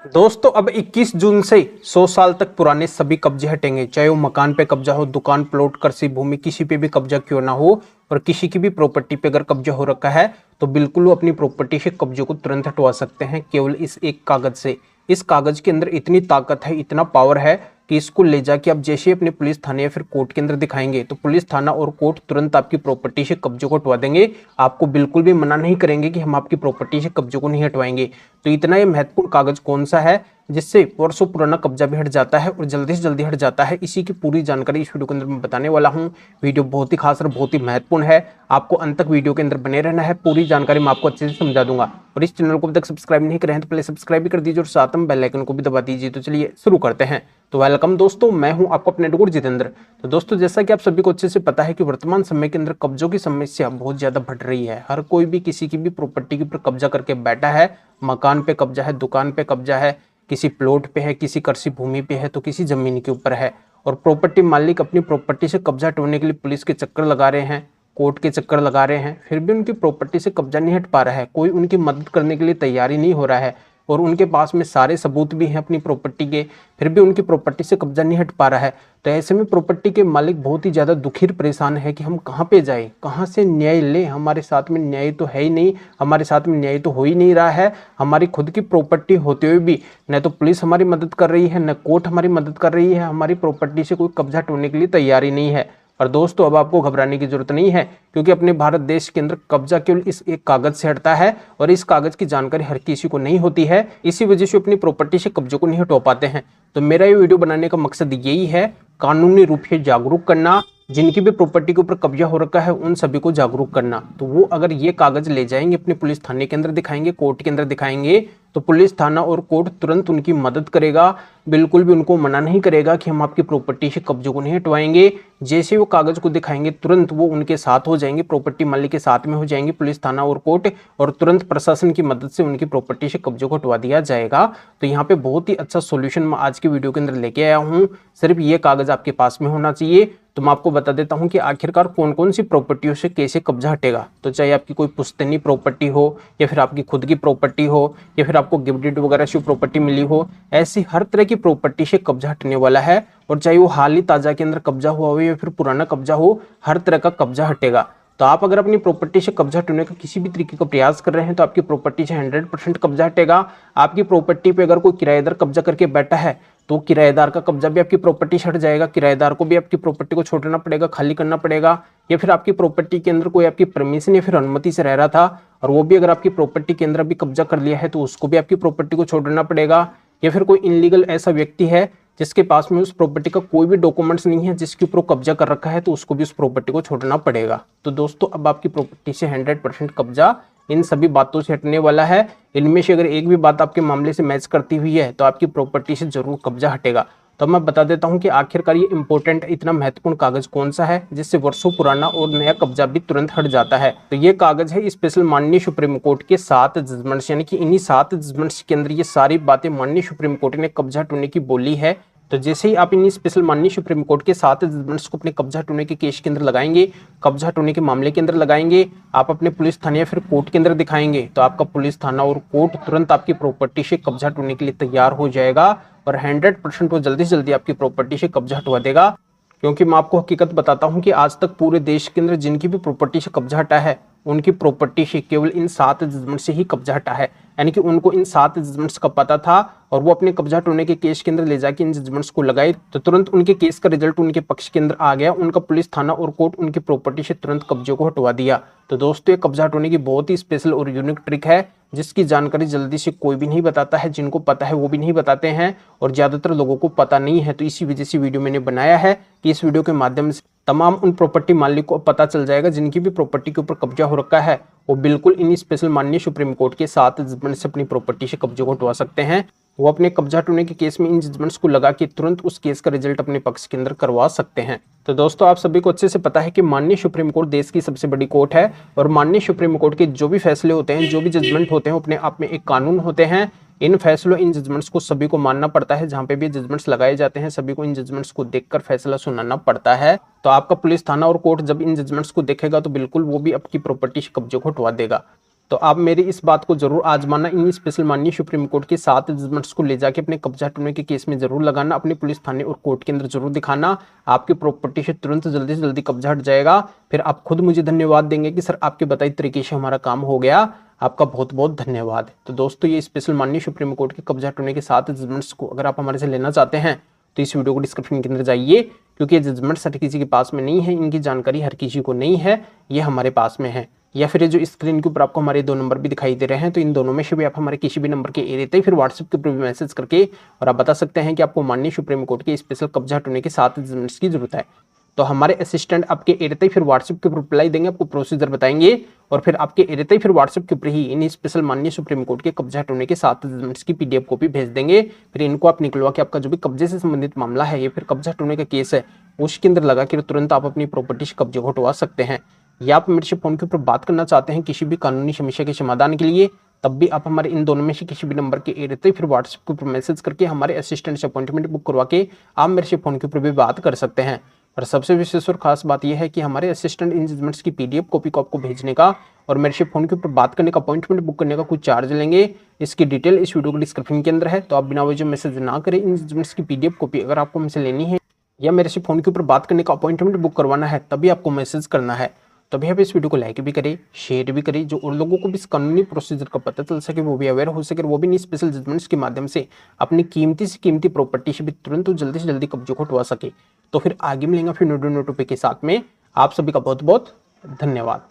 दोस्तों अब 21 जून से 100 साल तक पुराने सभी कब्जे हटेंगे, चाहे वो मकान पे कब्जा हो, दुकान, प्लॉट, कृषि भूमि, किसी पे भी कब्जा क्यों ना हो। और किसी की भी प्रॉपर्टी पे अगर कब्जा हो रखा है तो बिल्कुल वो अपनी प्रॉपर्टी से कब्जे को तुरंत हटवा सकते हैं केवल इस एक कागज से। इस कागज के अंदर इतनी ताकत है, इतना पावर है कि इसको ले जाके आप जैसे ही अपने पुलिस थाने या फिर कोर्ट के अंदर दिखाएंगे तो पुलिस थाना और कोर्ट तुरंत आपकी प्रॉपर्टी से कब्जे को हटवा देंगे। आपको बिल्कुल भी मना नहीं करेंगे कि हम आपकी प्रॉपर्टी से कब्जे को नहीं हटवाएंगे। तो इतना ये महत्वपूर्ण कागज कौन सा है जिससे वर्षों पुराना कब्जा भी हट जाता है और जल्दी से जल्दी हट जाता है, इसी की पूरी जानकारी इस वीडियो के अंदर मैं बताने वाला हूं। वीडियो बहुत ही खास और बहुत ही महत्वपूर्ण है, आपको अंत तक वीडियो के अंदर बने रहना है। पूरी जानकारी मैं आपको अच्छे से समझा दूंगा। और इस चैनल को अभी तक सब्सक्राइब नहीं करें तो पहले सब्सक्राइब भी कर दीजिए और साथ में बेल आइकन को भी दबा दीजिए। तो चलिए शुरू करते हैं। तो वेलकम दोस्तों, मैं हूं आपका अपने डुगुर जितेंद्र। तो दोस्तों जैसा कि आप सभी को अच्छे से पता है कि वर्तमान समय के अंदर कब्जों की समस्या बहुत ज्यादा बढ़ रही है। हर कोई भी किसी की भी प्रॉपर्टी के ऊपर कब्जा करके बैठा है। मकान पे कब्जा है, दुकान पे कब्जा है, किसी प्लॉट पे है, किसी कृषि भूमि पे है, तो किसी जमीन के ऊपर है। और प्रॉपर्टी मालिक अपनी प्रॉपर्टी से कब्जा हटवाने के लिए पुलिस के चक्कर लगा रहे हैं, कोर्ट के चक्कर लगा रहे हैं, फिर भी उनकी प्रॉपर्टी से कब्जा नहीं हट पा रहा है। कोई उनकी मदद करने के लिए तैयार ही नहीं हो रहा है और उनके पास में सारे सबूत भी हैं अपनी प्रॉपर्टी के, फिर भी उनकी प्रॉपर्टी से कब्जा नहीं हट पा रहा है। तो ऐसे में प्रॉपर्टी के मालिक बहुत ही ज़्यादा दुखी परेशान है कि हम कहाँ पे जाएं, कहाँ से न्याय लें। हमारे साथ में न्याय तो है ही नहीं, हमारे साथ में न्याय तो हो ही नहीं रहा है। हमारी खुद की प्रॉपर्टी होते हुए भी न तो पुलिस हमारी मदद कर रही है, न कोर्ट हमारी मदद कर रही है, हमारी प्रॉपर्टी से कोई कब्जा हटवाने के लिए तैयार ही नहीं है। और दोस्तों अब आपको घबराने की जरूरत नहीं है, क्योंकि अपने भारत देश के अंदर कब्जा केवल इस एक कागज से हटता है और इस कागज की जानकारी हर किसी को नहीं होती है। इसी वजह से अपनी प्रॉपर्टी से कब्जे को नहीं हटवा पाते हैं। तो मेरा ये वीडियो बनाने का मकसद यही है, कानूनी रूप से जागरूक करना, जिनकी भी प्रॉपर्टी के ऊपर कब्जा हो रखा है उन सभी को जागरूक करना। तो वो अगर ये कागज ले जाएंगे अपने पुलिस थाने के अंदर दिखाएंगे, कोर्ट के अंदर दिखाएंगे, तो पुलिस थाना और कोर्ट तुरंत उनकी मदद करेगा। बिल्कुल भी उनको मना नहीं करेगा कि हम आपकी प्रॉपर्टी से कब्जे को नहीं हटवाएंगे। जैसे वो कागज को दिखाएंगे तुरंत वो उनके साथ हो जाएंगे, प्रॉपर्टी मालिक के साथ में हो जाएंगे पुलिस थाना और कोर्ट, और तुरंत प्रशासन की मदद से उनकी प्रॉपर्टी से कब्जे को हटवा दिया जाएगा। तो यहाँ पे बहुत ही अच्छा सोल्यूशन मैं आज की वीडियो के अंदर लेके आया हूँ। सिर्फ ये कागज आपके पास में होना चाहिए। तो मैं आपको बता देता हूं कि आखिरकार कौन कौन सी प्रॉपर्टियों से कैसे कब्जा हटेगा। तो चाहे आपकी कोई पुश्तैनी प्रॉपर्टी हो, या फिर आपकी खुद की प्रॉपर्टी हो, या फिर आपको गिफ्ट डीड वगैरह से प्रॉपर्टी मिली हो, ऐसी हर तरह की प्रॉपर्टी से कब्जा हटने वाला है। और चाहे वो हाल ही ताजा के अंदर कब्जा हुआ हो या फिर पुराना कब्जा हो, हर तरह का कब्जा हटेगा। तो आप अगर अपनी प्रॉपर्टी से कब्जा हटने का किसी भी तरीके का प्रयास कर रहे हैं तो आपकी प्रॉपर्टी से 100% कब्जा हटेगा। आपकी प्रॉपर्टी पे अगर कोई किराएदार कब्जा करके बैठा है तो किराएदार का कब्जा भी आपकी प्रॉपर्टी से हट जाएगा। किराएदार को भी आपकी प्रॉपर्टी को छोड़ना पड़ेगा, खाली करना पड़ेगा। या फिर आपकी प्रॉपर्टी के अंदर कोई आपकी परमिशन या फिर अनुमति से रह रहा था और वो भी अगर आपकी प्रॉपर्टी के अंदर भी कब्जा कर लिया है तो उसको भी आपकी प्रॉपर्टी को छोड़ना पड़ेगा। या फिर कोई इनलीगल ऐसा व्यक्ति है जिसके पास में उस प्रॉपर्टी का कोई भी डॉक्यूमेंट्स नहीं है, जिसके ऊपर कब्जा कर रखा है, तो उसको भी उस प्रॉपर्टी को छोड़ना पड़ेगा। तो दोस्तों अब आपकी प्रॉपर्टी से 100% कब्जा इन सभी बातों से हटने वाला है। इनमें से अगर एक भी बात आपके मामले से मैच करती हुई है तो आपकी प्रॉपर्टी से जरूर कब्जा हटेगा। तो मैं बता देता हूं कि आखिरकार ये इंपॉर्टेंट, इतना महत्वपूर्ण कागज कौन सा है जिससे वर्षों पुराना और नया कब्जा भी तुरंत हट जाता है। तो ये कागज है स्पेशल माननीय सुप्रीम कोर्ट के 7 जजमेंट्स, यानी कि इन्हीं 7 जजमेंट्स के अंदर ये सारी बातें माननीय सुप्रीम कोर्ट ने कब्जा हटने की बोली है। तो जैसे ही आप इन स्पेशल माननीय सुप्रीम कोर्ट के 7 जजमेंट्स को अपने कब्जा हटने के केस के अंदर लगाएंगे, कब्जा हटने के मामले के अंदर लगाएंगे, आप अपने पुलिस थाने या फिर कोर्ट के अंदर दिखाएंगे, तो आपका पुलिस थाना और कोर्ट तुरंत आपकी प्रॉपर्टी से कब्जा हटने के लिए तैयार हो जाएगा और 100% वो जल्दी से जल्दी आपकी प्रॉपर्टी से कब्जा हटवा देगा। क्योंकि मैं आपको हकीकत बताता हूं कि आज तक पूरे देश के अंदर जिनकी भी प्रॉपर्टी से कब्जा हटा है उनकी प्रॉपर्टी से केवल इन 7 जजमेंट से ही कब्जा हटा है। यानी कि उनको इन 7 जजमेंट्स का पता था और वो अपने कब्जा हटने के केस के अंदर ले जाके इन जजमेंट्स को लगाए, तो तुरंत उनके केस का रिजल्ट उनके पक्ष के अंदर आ गया। उनका पुलिस थाना और कोर्ट उनकी प्रॉपर्टी से तुरंत कब्जे को हटवा दिया। तो दोस्तों ये कब्जा हटने की बहुत ही स्पेशल और यूनिक ट्रिक है, जिसकी जानकारी जल्दी से कोई भी नहीं बताता है। जिनको पता है वो भी नहीं बताते हैं और ज्यादातर लोगों को पता नहीं है। तो इसी वजह से वीडियो मैंने बनाया है कि इस वीडियो के माध्यम से तमाम उन प्रॉपर्टी मालिक को पता चल जाएगा जिनकी भी प्रॉपर्टी के ऊपर कब्जा हो रखा है, वो बिल्कुल इन स्पेशल माननीय सुप्रीम कोर्ट के 7 जजमेंट से अपनी प्रॉपर्टी से कब्जे को हटवा सकते हैं। वो अपने कब्जा हटने के केस में इन जजमेंट्स को लगा के तुरंत उस केस का रिजल्ट अपने पक्ष के अंदर करवा सकते हैं। तो दोस्तों आप सभी को अच्छे से पता है कि माननीय सुप्रीम कोर्ट देश की सबसे बड़ी कोर्ट है और माननीय सुप्रीम कोर्ट के जो भी फैसले होते हैं, जो भी जजमेंट होते हैं, अपने आप में एक कानून होते हैं। इन फैसलों, इन जजमेंट्स को सभी को मानना पड़ता है। जहां पे भी जजमेंट्स लगाए जाते हैं सभी को इन जजमेंट्स को देखकर फैसला सुनाना पड़ता है। तो आपका पुलिस थाना और कोर्ट जब इन जजमेंट्स को देखेगा तो बिल्कुल वो भी आपकी प्रॉपर्टी से कब्जे को हटवा देगा। तो आप मेरी इस बात को जरूर आजमाना, इन स्पेशल माननीय सुप्रीम कोर्ट के 7 जजमेंट्स को ले जाके अपने कब्जा हटने के केस में जरूर लगाना, अपने पुलिस थाने और कोर्ट के अंदर जरूर दिखाना। आपकी प्रॉपर्टी से तुरंत जल्दी से जल्दी कब्जा हट जाएगा। फिर आप खुद मुझे धन्यवाद देंगे कि सर आपके बताए तरीके से हमारा काम हो गया। आपका बहुत बहुत धन्यवाद। तो दोस्तों ये स्पेशल माननीय सुप्रीम कोर्ट के कब्जा हटने के 7 जजमेंट्स को अगर आप हमारे से लेना चाहते हैं तो इस वीडियो को डिस्क्रिप्शन के अंदर जाइए, क्योंकि ये जजमेंट्स हर किसी के पास में नहीं है, इनकी जानकारी हर किसी को नहीं है, ये हमारे पास में है। या फिर ये जो स्क्रीन के ऊपर आपको हमारे 2 नंबर भी दिखाई दे रहे हैं, तो इन दोनों में से भी आप हमारे किसी भी नंबर के एरिया तक फिर व्हाट्सएप के ऊपर भी मैसेज करके और आप बता सकते हैं कि आपको माननीय सुप्रीम कोर्ट के स्पेशल कब्जा हटने के 7 जजमेंट्स की जरूरत है। तो हमारे असिस्टेंट आपके एरिया तक फिर व्हाट्सएप के ऊपर रिप्लाई देंगे, आपको प्रोसीजर बताएंगे और फिर आपके एरिया तक फिर व्हाट्सएप के ऊपर ही इन स्पेशल माननीय सुप्रीम कोर्ट के कब्जा हटने के 7 जजमेंट्स की पीडीएफ कॉपी भेज देंगे। फिर इनको आप निकलवा के आपका जो भी कब्जे से संबंधित मामला है, ये फिर कब्जा हटने का केस है, उसके अंदर लगा के तुरंत आप अपनी प्रॉपर्टी से कब्जे हटवा सकते हैं। या आप मेरे से फोन के ऊपर बात करना चाहते हैं किसी भी कानूनी समस्या के समाधान के लिए, तब भी आप हमारे इन दोनों में से किसी भी नंबर के एरिया तक फिर व्हाट्सएप के ऊपर मैसेज करके हमारे असिस्टेंट से अपॉइंटमेंट बुक करवा के आप मेरे से फोन के ऊपर भी बात कर सकते हैं। और सबसे विशेष और खास बात यह है कि हमारे असिस्टेंट इन जजमेंट्स की पीडीएफ कॉपी को आपको भेजने का और मेरे से फोन के ऊपर बात करने का, अपॉइंटमेंट बुक करने का कुछ चार्ज लेंगे। इसकी डिटेल इस वीडियो के डिस्क्रिप्शन के अंदर है, तो आप बिना वजह मैसेज ना करें। इन जजमेंट्स की पीडीएफ कॉपी अगर आपको हमसे लेनी है या मेरे से फोन के ऊपर बात करने का, अपॉइंटमेंट बुक करवाना है, तभी आपको मैसेज करना है। तभी आप इस वीडियो को लाइक भी करें, शेयर भी करें, जो और लोगों को भी इस कानूनी प्रोसीजर का पता चल सके, वो भी अवेयर हो सके, वो भी इन स्पेशल जजमेंट्स के माध्यम से अपनी कीमती से कीमती प्रॉपर्टी से भी तुरंत और जल्दी से जल्दी कब्जे को हटवा सके। तो फिर आगे मिलेंगे फिर नोटो के साथ में। आप सभी का बहुत बहुत धन्यवाद।